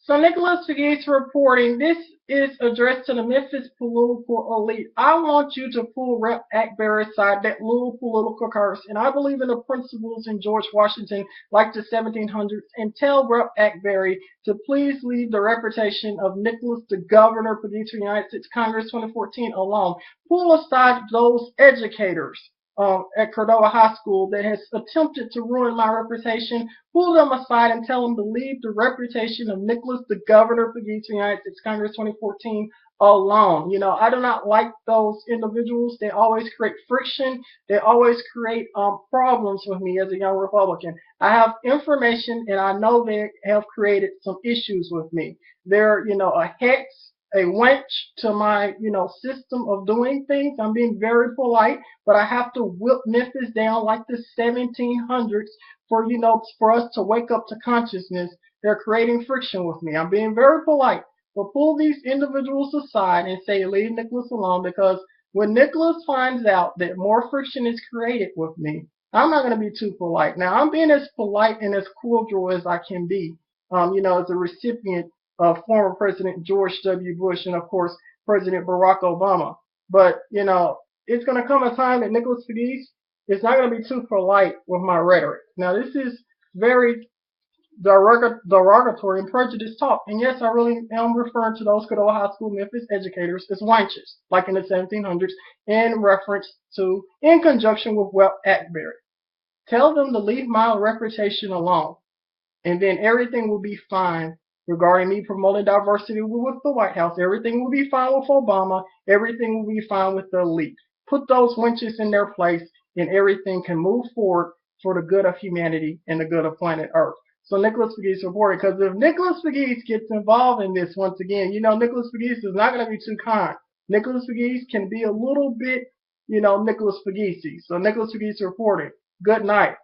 So Nicholas Fagis reporting, this is addressed to the Memphis political elite. I want you to pull Rep. Akbari's side, that little political curse. And I believe in the principles in George Washington, like the 1700s, and tell Rep. Akbari to please leave the reputation of Nicholas the Governor, Fagis for United States Congress 2014 alone. Pull aside those educators at Cordova High School that has attempted to ruin my reputation. Pull them aside and tell them to leave the reputation of Nicholas the Governor for the United States Congress 2014 alone. I do not like those individuals. They always create friction. They always create problems with me as a young Republican. I have information and I know they have created some issues with me. They're, a hex, a wench to my, system of doing things. I'm being very polite, but I have to whip Memphis down like the 1700s for us to wake up to consciousness. They're creating friction with me. I'm being very polite, but pull these individuals aside and say, leave Nicholas alone, because when Nicholas finds out that more friction is created with me, I'm not going to be too polite. Now, I'm being as polite and as cordial as I can be, as a recipient of former President George W. Bush and, of course, President Barack Obama. But, it's going to come a time that Nicholas Fagis is not going to be too polite with my rhetoric. Now, this is very derogatory and prejudiced talk. And yes, I really am referring to those good old high school Memphis educators as wenches, like in the 1700s, in conjunction with Rep. Akbari. Tell them to leave my reputation alone, and then everything will be fine regarding me promoting diversity with the White House. Everything will be fine with Obama. Everything will be fine with the elite. Put those wenches in their place, and everything can move forward for the good of humanity and the good of planet Earth. So Nicholas Fagis reported, because if Nicholas Fagis gets involved in this once again, Nicholas Fagis is not going to be too kind. Nicholas Fagis can be a little bit, Nicholas Fagisi. So Nicholas Fagis reported. Good night.